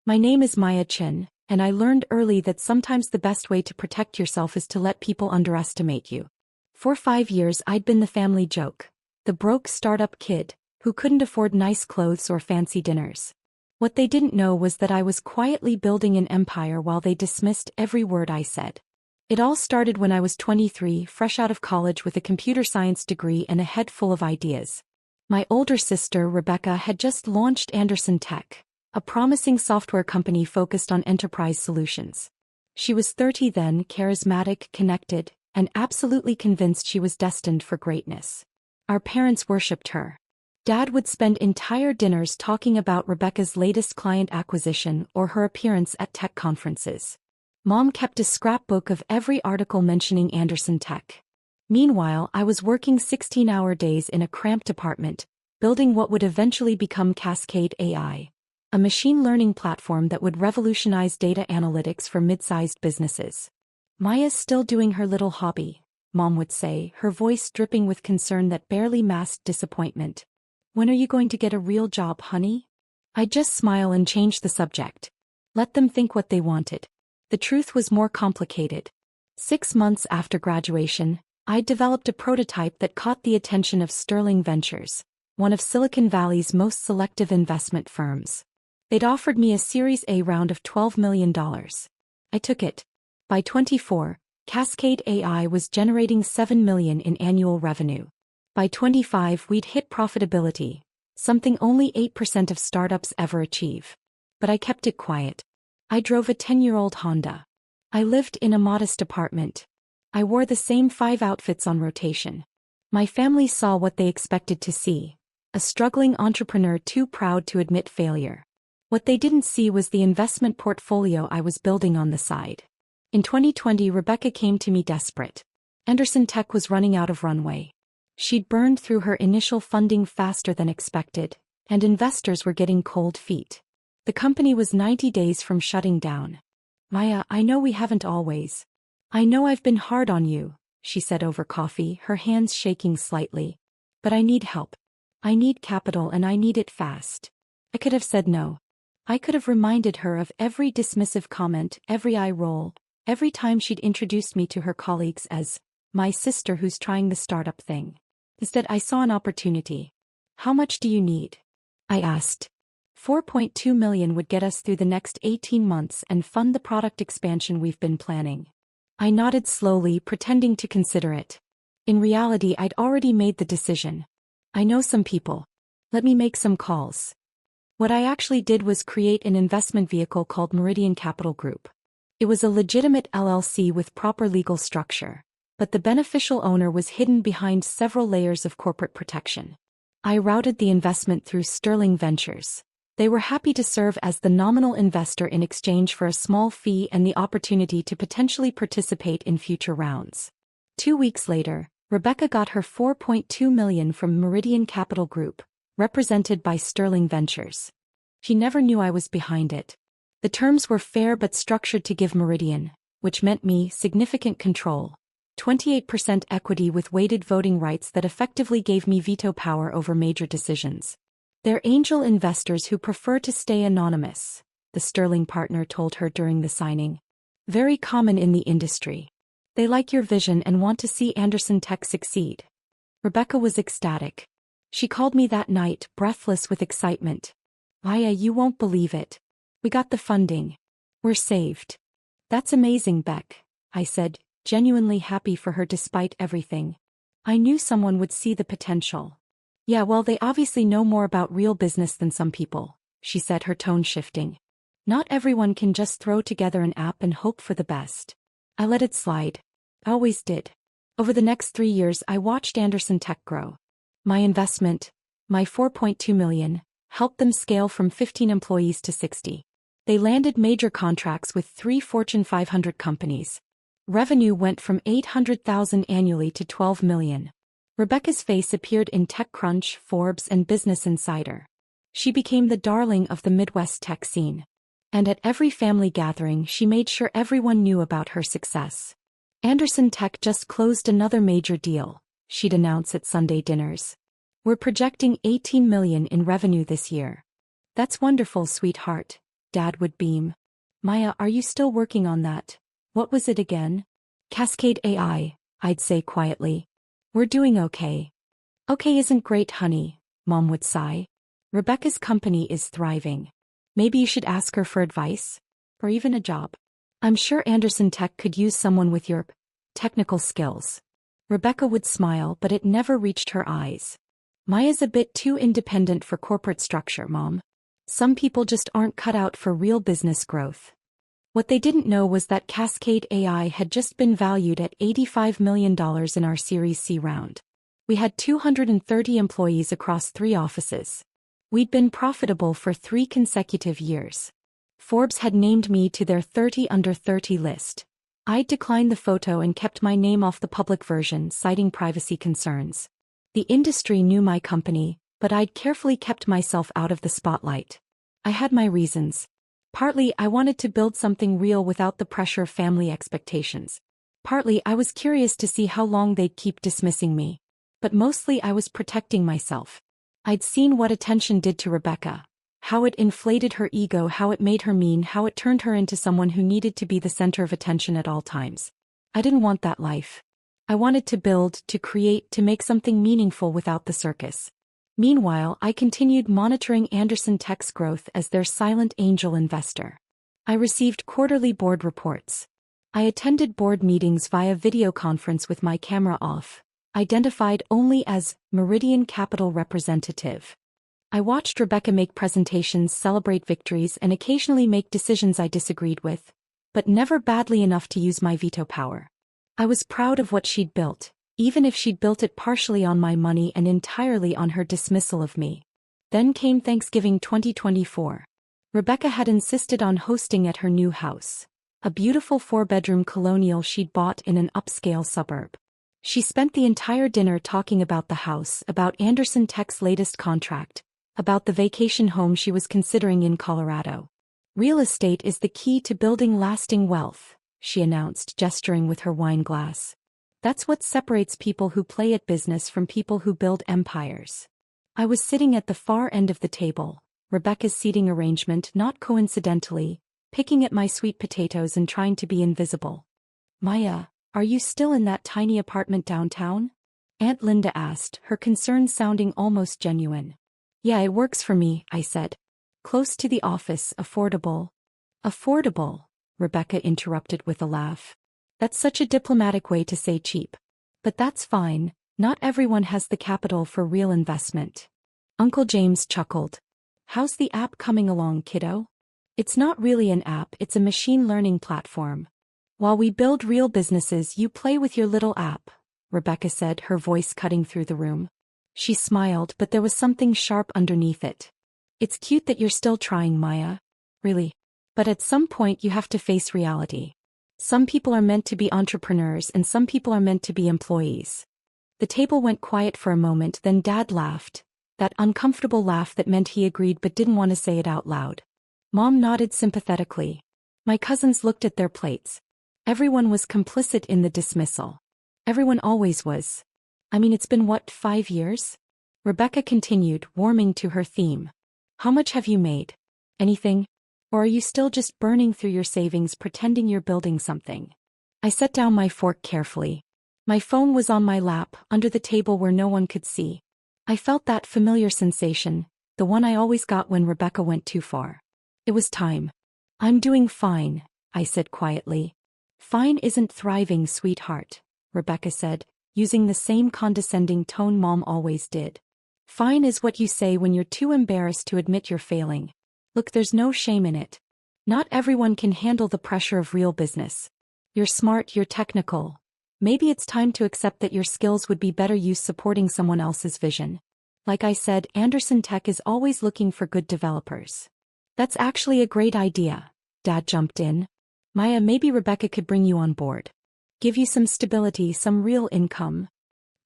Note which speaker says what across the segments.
Speaker 1: My name is Maya Chen, and I learned early that sometimes the best way to protect yourself is to let people underestimate you. For 5 years I'd been the family joke, the broke startup kid, who couldn't afford nice clothes or fancy dinners. What they didn't know was that I was quietly building an empire while they dismissed every word I said. It all started when I was 23, fresh out of college with a computer science degree and a head full of ideas. My older sister, Rebecca, had just launched Anderson Tech, a promising software company focused on enterprise solutions. She was 30 then, charismatic, connected, and absolutely convinced she was destined for greatness. Our parents worshipped her. Dad would spend entire dinners talking about Rebecca's latest client acquisition or her appearance at tech conferences. Mom kept a scrapbook of every article mentioning Anderson Tech. Meanwhile, I was working 16-hour days in a cramped apartment, building what would eventually become Cascade AI, a machine learning platform that would revolutionize data analytics for mid-sized businesses. Maya's still doing her little hobby, Mom would say, her voice dripping with concern that barely masked disappointment. When are you going to get a real job, honey? I'd just smile and change the subject. Let them think what they wanted. The truth was more complicated. 6 months after graduation, I'd developed a prototype that caught the attention of Sterling Ventures, one of Silicon Valley's most selective investment firms. They'd offered me a Series A round of $12 million. I took it. By 24, Cascade AI was generating $7 million in annual revenue. By 25, we'd hit profitability, something only 8% of startups ever achieve. But I kept it quiet. I drove a 10-year-old Honda. I lived in a modest apartment. I wore the same 5 outfits on rotation. My family saw what they expected to see, a struggling entrepreneur too proud to admit failure. What they didn't see was the investment portfolio I was building on the side. In 2020, Rebecca came to me desperate. Anderson Tech was running out of runway. She'd burned through her initial funding faster than expected, and investors were getting cold feet. The company was 90 days from shutting down. Maya, I know we haven't always. I know I've been hard on you, she said over coffee, her hands shaking slightly. But I need help. I need capital and I need it fast. I could have said no. I could have reminded her of every dismissive comment, every eye roll, every time she'd introduced me to her colleagues as my sister who's trying the startup thing. Instead, I saw an opportunity. How much do you need? I asked. 4.2 million would get us through the next 18 months and fund the product expansion we've been planning. I nodded slowly, pretending to consider it. In reality, I'd already made the decision. I know some people. Let me make some calls. What I actually did was create an investment vehicle called Meridian Capital Group. It was a legitimate LLC with proper legal structure, but the beneficial owner was hidden behind several layers of corporate protection. I routed the investment through Sterling Ventures. They were happy to serve as the nominal investor in exchange for a small fee and the opportunity to potentially participate in future rounds. 2 weeks later, Rebecca got her $4.2 million from Meridian Capital Group, represented by Sterling Ventures. She never knew I was behind it. The terms were fair but structured to give Meridian, which meant me, significant control. 28% equity with weighted voting rights that effectively gave me veto power over major decisions. They're angel investors who prefer to stay anonymous, the Sterling partner told her during the signing. Very common in the industry. They like your vision and want to see Anderson Tech succeed. Rebecca was ecstatic. She called me that night, breathless with excitement. Maya, you won't believe it. We got the funding. We're saved. That's amazing, Beck, I said, genuinely happy for her despite everything. I knew someone would see the potential. Yeah, well, they obviously know more about real business than some people, she said, her tone shifting. Not everyone can just throw together an app and hope for the best. I let it slide. I always did. Over the next 3 years, I watched Anderson Tech grow. My investment, my $4.2 million, helped them scale from 15 employees to 60. They landed major contracts with 3 Fortune 500 companies. Revenue went from $800,000 annually to $12 million. Rebecca's face appeared in TechCrunch, Forbes, and Business Insider. She became the darling of the Midwest tech scene. And at every family gathering, she made sure everyone knew about her success. Anderson Tech just closed another major deal, she'd announce at Sunday dinners. We're projecting $18 million in revenue this year. That's wonderful, sweetheart, Dad would beam. Maya, are you still working on that? What was it again? Cascade AI, I'd say quietly. We're doing okay. Okay isn't great, honey, Mom would sigh. Rebecca's company is thriving. Maybe you should ask her for advice? Or even a job. I'm sure Anderson Tech could use someone with your technical skills. Rebecca would smile, but it never reached her eyes. Maya's a bit too independent for corporate structure, Mom. Some people just aren't cut out for real business growth. What they didn't know was that Cascade AI had just been valued at $85 million in our Series C round. We had 230 employees across 3 offices. We'd been profitable for 3 consecutive years. Forbes had named me to their 30 under 30 list. I'd declined the photo and kept my name off the public version, citing privacy concerns. The industry knew my company, but I'd carefully kept myself out of the spotlight. I had my reasons. Partly, I wanted to build something real without the pressure of family expectations. Partly, I was curious to see how long they'd keep dismissing me. But mostly I was protecting myself. I'd seen what attention did to Rebecca. How it inflated her ego, how it made her mean, how it turned her into someone who needed to be the center of attention at all times. I didn't want that life. I wanted to build, to create, to make something meaningful without the circus. Meanwhile, I continued monitoring Anderson Tech's growth as their silent angel investor. I received quarterly board reports. I attended board meetings via video conference with my camera off, identified only as Meridian Capital representative. I watched Rebecca make presentations, celebrate victories, and occasionally make decisions I disagreed with, but never badly enough to use my veto power. I was proud of what she'd built, even if she'd built it partially on my money and entirely on her dismissal of me. Then came Thanksgiving 2024. Rebecca had insisted on hosting at her new house, a beautiful 4-bedroom colonial she'd bought in an upscale suburb. She spent the entire dinner talking about the house, about Anderson Tech's latest contract, about the vacation home she was considering in Colorado. Real estate is the key to building lasting wealth, she announced, gesturing with her wine glass. That's what separates people who play at business from people who build empires. I was sitting at the far end of the table, Rebecca's seating arrangement not coincidentally, picking at my sweet potatoes and trying to be invisible. Maya, are you still in that tiny apartment downtown? Aunt Linda asked, her concern sounding almost genuine. Yeah, it works for me, I said. Close to the office, affordable. Affordable, Rebecca interrupted with a laugh. That's such a diplomatic way to say cheap. But that's fine, not everyone has the capital for real investment. Uncle James chuckled. How's the app coming along, kiddo? It's not really an app, it's a machine learning platform. While we build real businesses, you play with your little app, Rebecca said, her voice cutting through the room. She smiled, but there was something sharp underneath it. It's cute that you're still trying, Maya. Really. But at some point you have to face reality. Some people are meant to be entrepreneurs and some people are meant to be employees. The table went quiet for a moment, then Dad laughed, that uncomfortable laugh that meant he agreed but didn't want to say it out loud. Mom nodded sympathetically. My cousins looked at their plates. Everyone was complicit in the dismissal. Everyone always was. I mean, it's been 5 years? Rebecca continued, warming to her theme. How much have you made? Anything? Or are you still just burning through your savings pretending you're building something? I set down my fork carefully. My phone was on my lap, under the table where no one could see. I felt that familiar sensation, the one I always got when Rebecca went too far. It was time. I'm doing fine, I said quietly. Fine isn't thriving, sweetheart, Rebecca said, using the same condescending tone Mom always did. Fine is what you say when you're too embarrassed to admit you're failing. Look, there's no shame in it. Not everyone can handle the pressure of real business. You're smart, you're technical. Maybe it's time to accept that your skills would be better used supporting someone else's vision. Like I said, Anderson Tech is always looking for good developers. That's actually a great idea, Dad jumped in. Maya, maybe Rebecca could bring you on board. Give you some stability, some real income.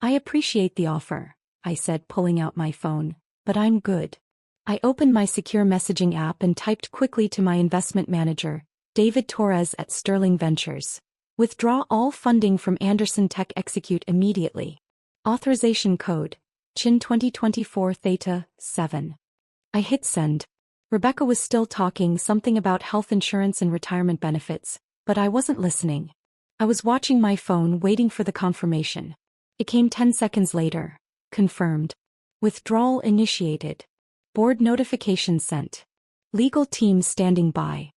Speaker 1: I appreciate the offer, I said, pulling out my phone, but I'm good. I opened my secure messaging app and typed quickly to my investment manager, David Torres at Sterling Ventures. Withdraw all funding from Anderson Tech, execute immediately. Authorization code, Chin 2024 Theta 7. I hit send. Rebecca was still talking something about health insurance and retirement benefits, but I wasn't listening. I was watching my phone waiting for the confirmation. It came 10 seconds later. Confirmed. Withdrawal initiated. Board notification sent. Legal team standing by.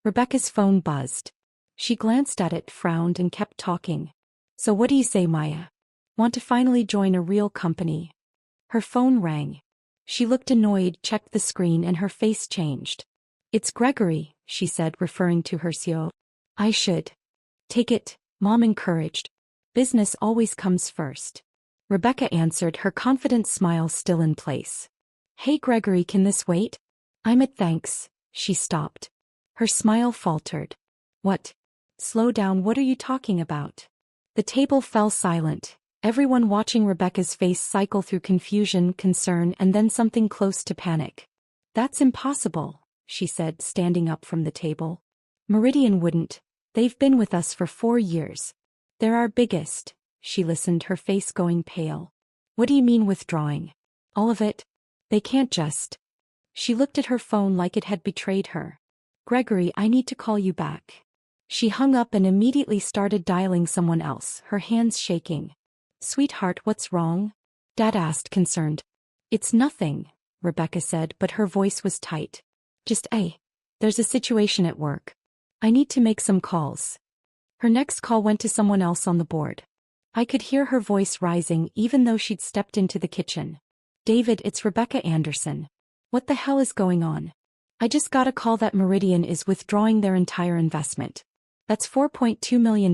Speaker 1: Rebecca's phone buzzed. She glanced at it, frowned, and kept talking. So what do you say, Maya? Want to finally join a real company? Her phone rang. She looked annoyed, checked the screen, and her face changed. It's Gregory, she said, referring to her CEO. I should. Take it, Mom encouraged. Business always comes first. Rebecca answered, her confident smile still in place. Hey Gregory, can this wait? I'm at thanks. She stopped. Her smile faltered. What? Slow down, what are you talking about? The table fell silent, everyone watching Rebecca's face cycle through confusion, concern, and then something close to panic. That's impossible, she said, standing up from the table. Meridian wouldn't. They've been with us for 4 years. They're our biggest. She listened, her face going pale. What do you mean withdrawing? All of it? They can't just. She looked at her phone like it had betrayed her. Gregory, I need to call you back. She hung up and immediately started dialing someone else, her hands shaking. Sweetheart, what's wrong? Dad asked, concerned. It's nothing, Rebecca said, but her voice was tight. Just, there's a situation at work. I need to make some calls. Her next call went to someone else on the board. I could hear her voice rising even though she'd stepped into the kitchen. David, it's Rebecca Anderson. What the hell is going on? I just got a call that Meridian is withdrawing their entire investment. That's $4.2 million.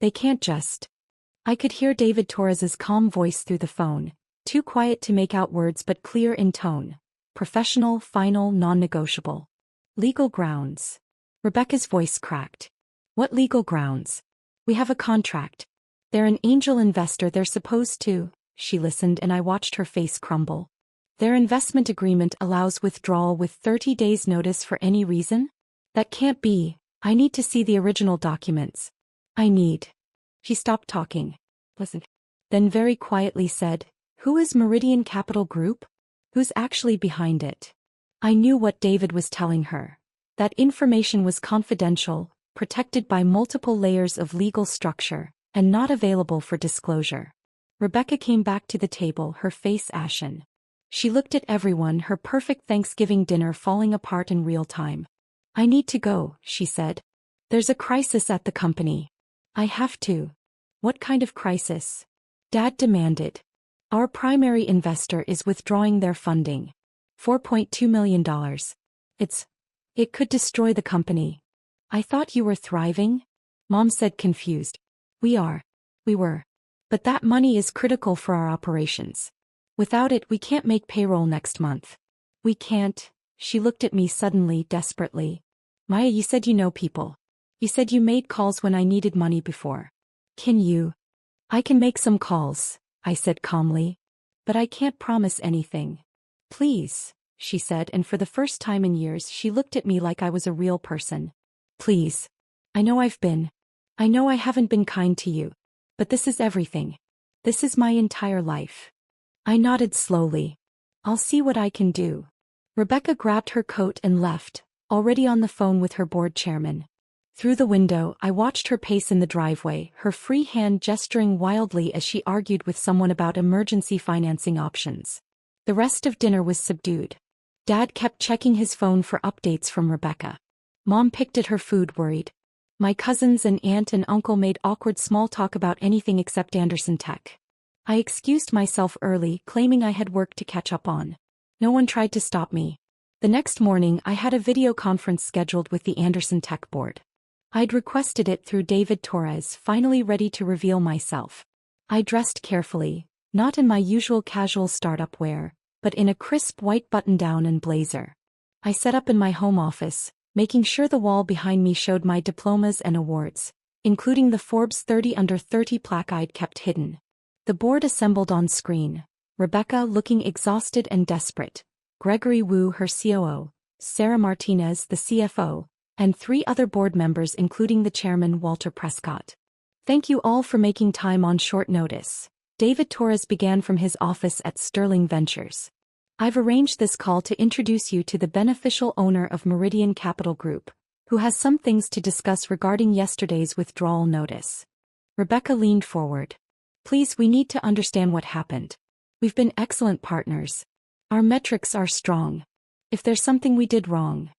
Speaker 1: They can't just. I could hear David Torres's calm voice through the phone, too quiet to make out words but clear in tone. Professional, final, non-negotiable. Legal grounds. Rebecca's voice cracked. What legal grounds? We have a contract. They're an angel investor, they're supposed to. She listened and I watched her face crumble. Their investment agreement allows withdrawal with 30 days notice for any reason? That can't be. I need to see the original documents. I need. She stopped talking. Listen. Then very quietly said, who is Meridian Capital Group? Who's actually behind it? I knew what David was telling her. That information was confidential, protected by multiple layers of legal structure, and not available for disclosure. Rebecca came back to the table, her face ashen. She looked at everyone, her perfect Thanksgiving dinner falling apart in real time. I need to go, she said. There's a crisis at the company. I have to. What kind of crisis? Dad demanded. Our primary investor is withdrawing their funding. $4.2 million. It could destroy the company. I thought you were thriving? Mom said, confused. We were. But that money is critical for our operations. Without it, we can't make payroll next month. We can't. She looked at me suddenly, desperately. Maya, you said you know people. You said you made calls when I needed money before. Can you? I can make some calls, I said calmly. But I can't promise anything. Please, she said, and for the first time in years she looked at me like I was a real person. Please. I know I haven't been kind to you. But this is everything. This is my entire life. I nodded slowly. I'll see what I can do. Rebecca grabbed her coat and left, already on the phone with her board chairman. Through the window, I watched her pace in the driveway, her free hand gesturing wildly as she argued with someone about emergency financing options. The rest of dinner was subdued. Dad kept checking his phone for updates from Rebecca. Mom picked at her food, worried. My cousins and aunt and uncle made awkward small talk about anything except Anderson Tech. I excused myself early, claiming I had work to catch up on. No one tried to stop me. The next morning I had a video conference scheduled with the Anderson Tech board. I'd requested it through David Torres, finally ready to reveal myself. I dressed carefully, not in my usual casual startup wear, but in a crisp white button-down and blazer. I set up in my home office, making sure the wall behind me showed my diplomas and awards, including the Forbes 30 Under 30 plaque I'd kept hidden. The board assembled on screen, Rebecca looking exhausted and desperate, Gregory Wu, her COO, Sarah Martinez, the CFO, and 3 other board members including the chairman Walter Prescott. Thank you all for making time on short notice. David Torres began from his office at Sterling Ventures. I've arranged this call to introduce you to the beneficial owner of Meridian Capital Group, who has some things to discuss regarding yesterday's withdrawal notice. Rebecca leaned forward. Please, we need to understand what happened. We've been excellent partners. Our metrics are strong. If there's something we did wrong,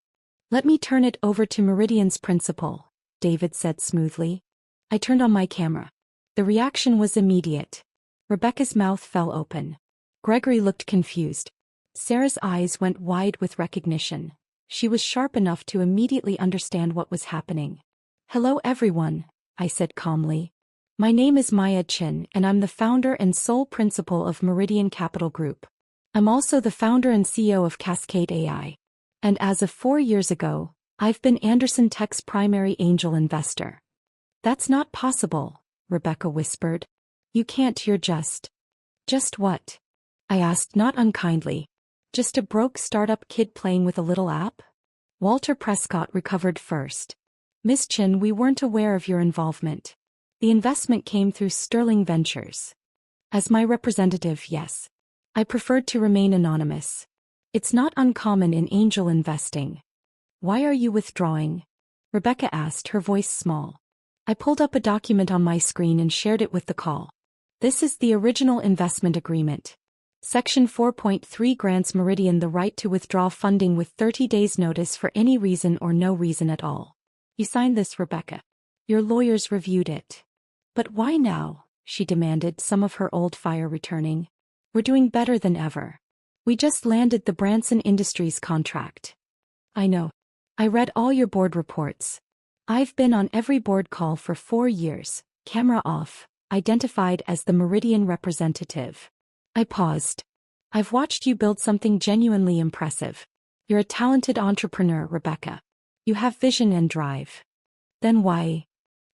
Speaker 1: let me turn it over to Meridian's principal, David said smoothly. I turned on my camera. The reaction was immediate. Rebecca's mouth fell open. Gregory looked confused. Sarah's eyes went wide with recognition. She was sharp enough to immediately understand what was happening. Hello everyone, I said calmly. My name is Maya Chen and I'm the founder and sole principal of Meridian Capital Group. I'm also the founder and CEO of Cascade AI. And as of 4 years ago, I've been Anderson Tech's primary angel investor. That's not possible, Rebecca whispered. You can't, you're just. Just what? I asked not unkindly. Just a broke startup kid playing with a little app? Walter Prescott recovered first. Miss Chen, we weren't aware of your involvement. The investment came through Sterling Ventures. As my representative, yes. I preferred to remain anonymous. It's not uncommon in angel investing. Why are you withdrawing? Rebecca asked, her voice small. I pulled up a document on my screen and shared it with the call. This is the original investment agreement. Section 4.3 grants Meridian the right to withdraw funding with 30 days notice for any reason or no reason at all. You signed this, Rebecca. Your lawyers reviewed it. But why now? She demanded, some of her old fire returning. We're doing better than ever. We just landed the Branson Industries contract. I know. I read all your board reports. I've been on every board call for 4 years, camera off, identified as the Meridian representative. I paused. I've watched you build something genuinely impressive. You're a talented entrepreneur, Rebecca. You have vision and drive. Then why?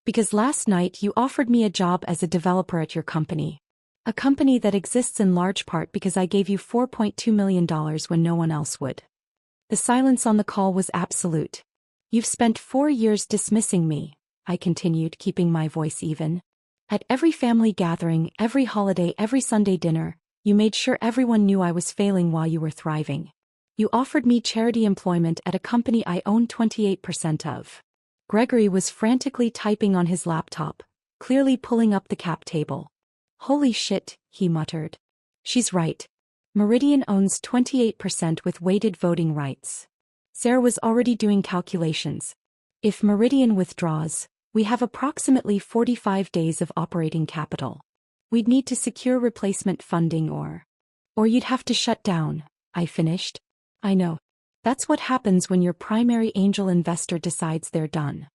Speaker 1: Because last night you offered me a job as a developer at your company. A company that exists in large part because I gave you $4.2 million when no one else would. The silence on the call was absolute. You've spent 4 years dismissing me, I continued, keeping my voice even. At every family gathering, every holiday, every Sunday dinner, you made sure everyone knew I was failing while you were thriving. You offered me charity employment at a company I own 28% of. Gregory was frantically typing on his laptop, clearly pulling up the cap table. Holy shit, he muttered. She's right. Meridian owns 28% with weighted voting rights. Sarah was already doing calculations. If Meridian withdraws, we have approximately 45 days of operating capital. We'd need to secure replacement funding or you'd have to shut down, I finished. I know. That's what happens when your primary angel investor decides they're done.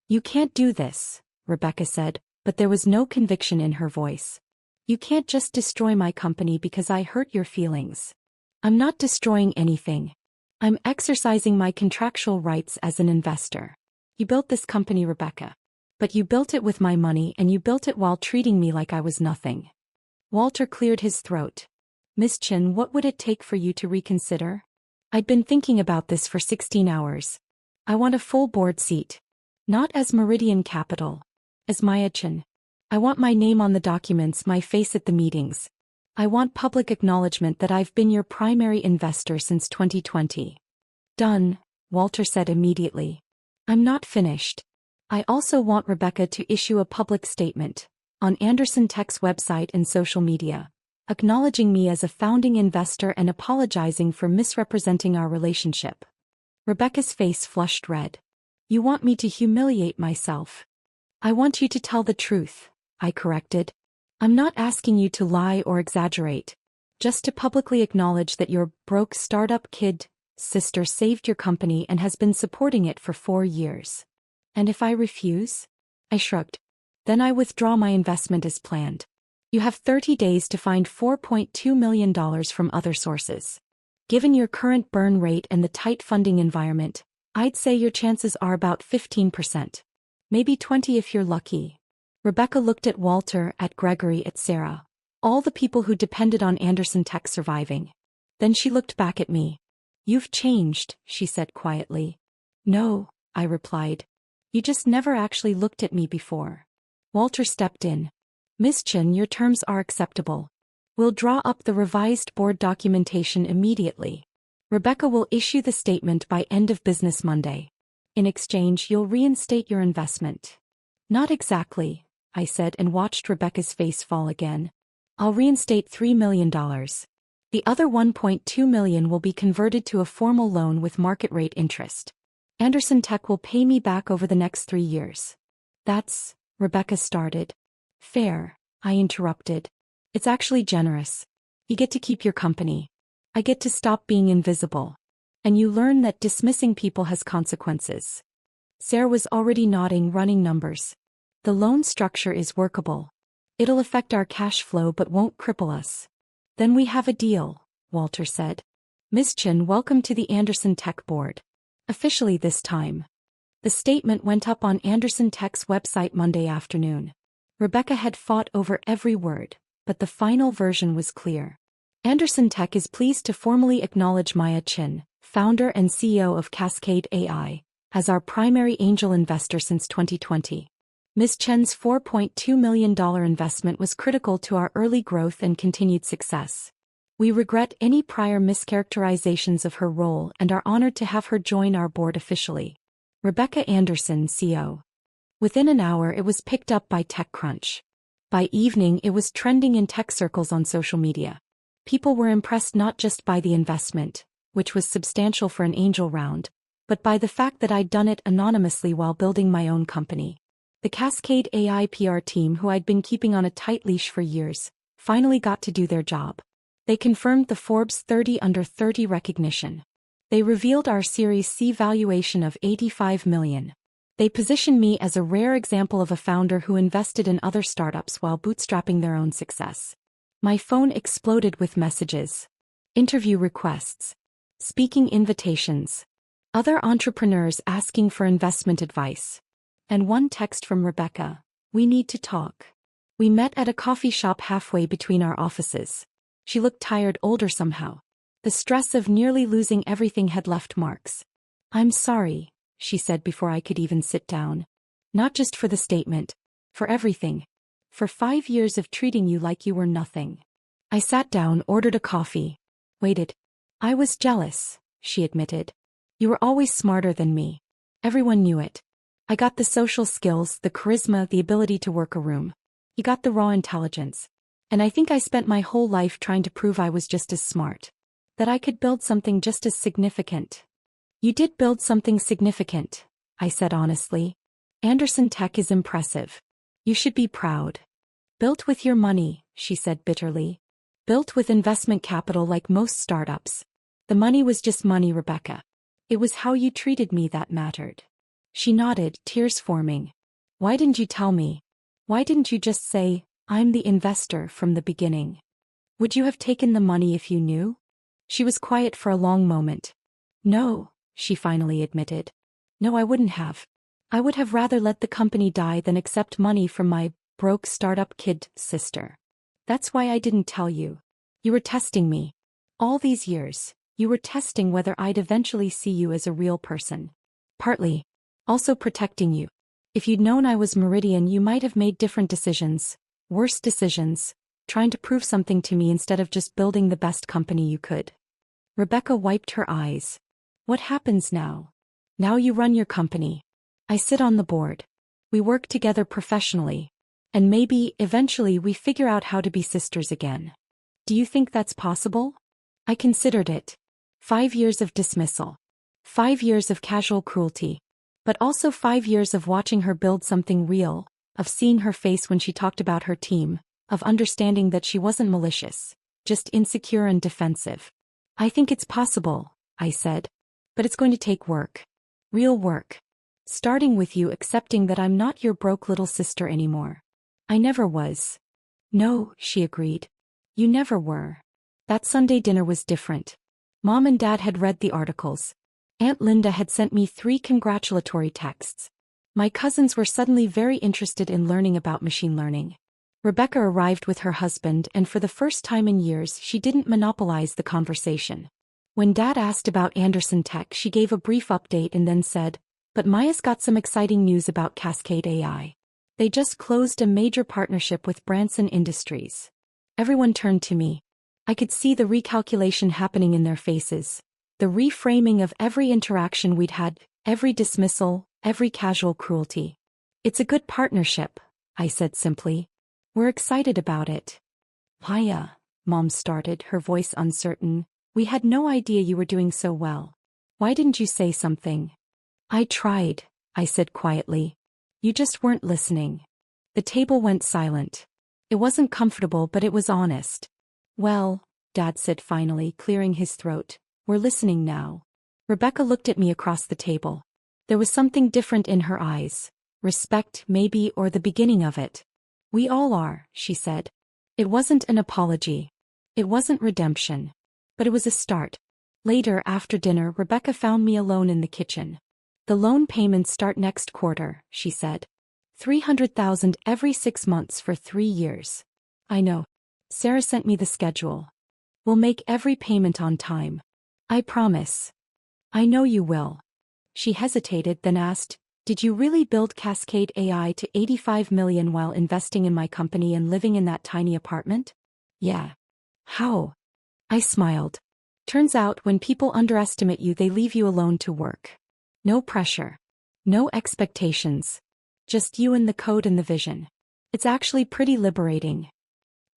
Speaker 1: You can't do this, Rebecca said, but there was no conviction in her voice. You can't just destroy my company because I hurt your feelings. I'm not destroying anything. I'm exercising my contractual rights as an investor. You built this company, Rebecca. But you built it with my money and you built it while treating me like I was nothing. Walter cleared his throat. Miss Chen, what would it take for you to reconsider? I'd been thinking about this for 16 hours. I want a full board seat. Not as Meridian Capital. As Maya Chen. I want my name on the documents, my face at the meetings. I want public acknowledgement that I've been your primary investor since 2020. Done, Walter said immediately. I'm not finished. I also want Rebecca to issue a public statement, on Anderson Tech's website and social media, acknowledging me as a founding investor and apologizing for misrepresenting our relationship. Rebecca's face flushed red. You want me to humiliate myself? I want you to tell the truth, I corrected. I'm not asking you to lie or exaggerate, just to publicly acknowledge that your broke startup kid sister saved your company and has been supporting it for 4 years. And if I refuse? I shrugged. Then I withdraw my investment as planned. You have 30 days to find $4.2 million from other sources. Given your current burn rate and the tight funding environment, I'd say your chances are about 15%. Maybe 20 if you're lucky. Rebecca looked at Walter, at Gregory, at Sarah. All the people who depended on Anderson Tech surviving. Then she looked back at me. You've changed, she said quietly. No, I replied. You just never actually looked at me before. Walter stepped in. Miss Chen, your terms are acceptable. We'll draw up the revised board documentation immediately. Rebecca will issue the statement by end of business Monday. In exchange, you'll reinstate your investment. Not exactly, I said and watched Rebecca's face fall again. I'll reinstate $3 million. The other $1.2 million will be converted to a formal loan with market rate interest. Anderson Tech will pay me back over the next 3 years. That's, Rebecca started. Fair, I interrupted. It's actually generous. You get to keep your company. I get to stop being invisible. And you learn that dismissing people has consequences. Sarah was already nodding, running numbers. The loan structure is workable. It'll affect our cash flow but won't cripple us. Then we have a deal, Walter said. Ms. Chen, welcome to the Anderson Tech board. Officially this time. The statement went up on Anderson Tech's website Monday afternoon. Rebecca had fought over every word, but the final version was clear. Anderson Tech is pleased to formally acknowledge Maya Chen, founder and CEO of Cascade AI, as our primary angel investor since 2020. Ms. Chen's $4.2 million investment was critical to our early growth and continued success. We regret any prior mischaracterizations of her role and are honored to have her join our board officially. Rebecca Anderson, CEO. Within an hour it was picked up by TechCrunch. By evening it was trending in tech circles on social media. People were impressed not just by the investment, which was substantial for an angel round, but by the fact that I'd done it anonymously while building my own company. The Cascade AI PR team, who I'd been keeping on a tight leash for years, finally got to do their job. They confirmed the Forbes 30 Under 30 recognition. They revealed our Series C valuation of $85 million. They positioned me as a rare example of a founder who invested in other startups while bootstrapping their own success. My phone exploded with messages. Interview requests. Speaking invitations. Other entrepreneurs asking for investment advice. And one text from Rebecca. We need to talk. We met at a coffee shop halfway between our offices. She looked tired, older somehow. The stress of nearly losing everything had left marks. I'm sorry, she said before I could even sit down. Not just for the statement. For everything. For 5 years of treating you like you were nothing. I sat down, ordered a coffee. Waited. I was jealous, she admitted. You were always smarter than me. Everyone knew it. I got the social skills, the charisma, the ability to work a room. You got the raw intelligence. And I think I spent my whole life trying to prove I was just as smart. That I could build something just as significant. You did build something significant, I said honestly. Anderson Tech is impressive. You should be proud. Built with your money, she said bitterly. Built with investment capital like most startups. The money was just money, Rebecca. It was how you treated me that mattered. She nodded, tears forming. Why didn't you tell me? Why didn't you just say, I'm the investor from the beginning? Would you have taken the money if you knew? She was quiet for a long moment. No, she finally admitted. No, I wouldn't have. I would have rather let the company die than accept money from my broke startup kid sister. That's why I didn't tell you. You were testing me. All these years, you were testing whether I'd eventually see you as a real person. Partly. Also protecting you. If you'd known I was Meridian, you might have made different decisions. Worse decisions. Trying to prove something to me instead of just building the best company you could. Rebecca wiped her eyes. What happens now? Now you run your company. I sit on the board. We work together professionally. And maybe, eventually, we figure out how to be sisters again. Do you think that's possible? I considered it. 5 years of dismissal. 5 years of casual cruelty. But also 5 years of watching her build something real, of seeing her face when she talked about her team, of understanding that she wasn't malicious, just insecure and defensive. I think it's possible, I said. But it's going to take work. Real work. Starting with you accepting that I'm not your broke little sister anymore. I never was. No, she agreed. You never were. That Sunday dinner was different. Mom and Dad had read the articles. Aunt Linda had sent me 3 congratulatory texts. My cousins were suddenly very interested in learning about machine learning. Rebecca arrived with her husband, and for the first time in years she didn't monopolize the conversation. When Dad asked about Anderson Tech, she gave a brief update and then said, but Maya's got some exciting news about Cascade AI. They just closed a major partnership with Branson Industries. Everyone turned to me. I could see the recalculation happening in their faces. The reframing of every interaction we'd had, every dismissal, every casual cruelty. It's a good partnership, I said simply. We're excited about it. Maya, Mom started, her voice uncertain. We had no idea you were doing so well. Why didn't you say something? I tried, I said quietly. You just weren't listening. The table went silent. It wasn't comfortable, but it was honest. Well, Dad said finally, clearing his throat, we're listening now. Rebecca looked at me across the table. There was something different in her eyes. Respect, maybe, or the beginning of it. We all are, she said. It wasn't an apology. It wasn't redemption. But it was a start. Later, after dinner, Rebecca found me alone in the kitchen. The loan payments start next quarter, she said. 300,000 every 6 months for 3 years. I know. Sarah sent me the schedule. We'll make every payment on time. I promise. I know you will. She hesitated, then asked, did you really build Cascade AI to 85 million while investing in my company and living in that tiny apartment? Yeah. How? I smiled. Turns out when people underestimate you, they leave you alone to work. No pressure. No expectations. Just you and the code and the vision. It's actually pretty liberating.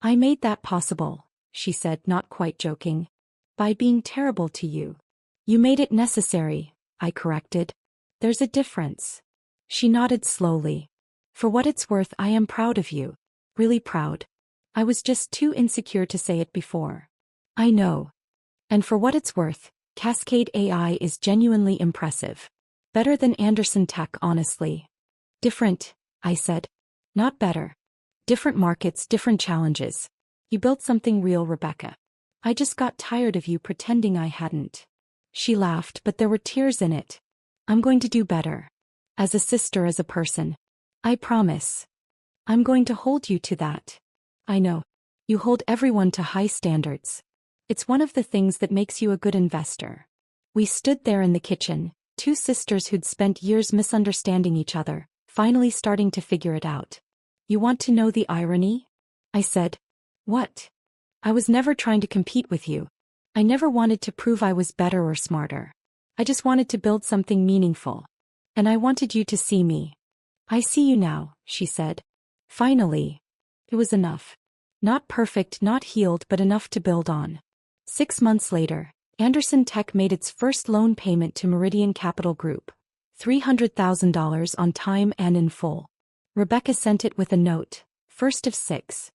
Speaker 1: I made that possible, she said, not quite joking. By being terrible to you. You made it necessary, I corrected. There's a difference. She nodded slowly. For what it's worth, I am proud of you. Really proud. I was just too insecure to say it before. I know. And for what it's worth, Cascade AI is genuinely impressive. Better than Anderson Tech, honestly. Different, I said. Not better. Different markets, different challenges. You built something real, Rebecca. I just got tired of you pretending I hadn't. She laughed, but there were tears in it. I'm going to do better. As a sister, as a person. I promise. I'm going to hold you to that. I know. You hold everyone to high standards. It's one of the things that makes you a good investor. We stood there in the kitchen, two sisters who'd spent years misunderstanding each other, finally starting to figure it out. You want to know the irony? I said. What? I was never trying to compete with you. I never wanted to prove I was better or smarter. I just wanted to build something meaningful. And I wanted you to see me. I see you now, she said. Finally. It was enough. Not perfect, not healed, but enough to build on. 6 months later, Anderson Tech made its first loan payment to Meridian Capital Group. $300,000 on time and in full. Rebecca sent it with a note, first of 6.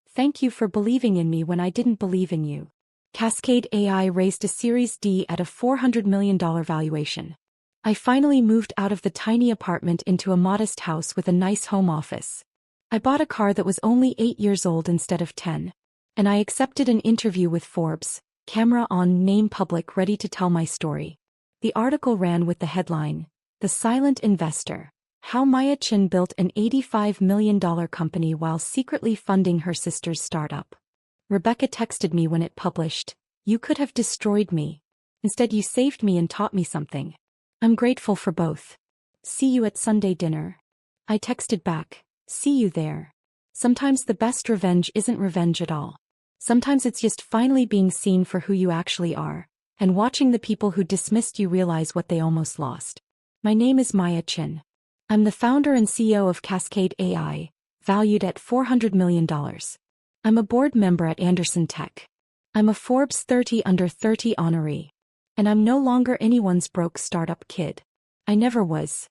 Speaker 1: Thank you for believing in me when I didn't believe in you. Cascade AI raised a Series D at a $400 million valuation. I finally moved out of the tiny apartment into a modest house with a nice home office. I bought a car that was only 8 years old instead of 10. And I accepted an interview with Forbes, camera on, name public, ready to tell my story. The article ran with the headline, The Silent Investor, How Maya Chen Built an $85 million company while secretly funding her sister's startup. Rebecca texted me when it published, you could have destroyed me. Instead you saved me and taught me something. I'm grateful for both. See you at Sunday dinner. I texted back, see you there. Sometimes the best revenge isn't revenge at all. Sometimes it's just finally being seen for who you actually are, and watching the people who dismissed you realize what they almost lost. My name is Maya Chen. I'm the founder and CEO of Cascade AI, valued at $400 million. I'm a board member at Anderson Tech. I'm a Forbes 30 Under 30 honoree. And I'm no longer anyone's broke startup kid. I never was.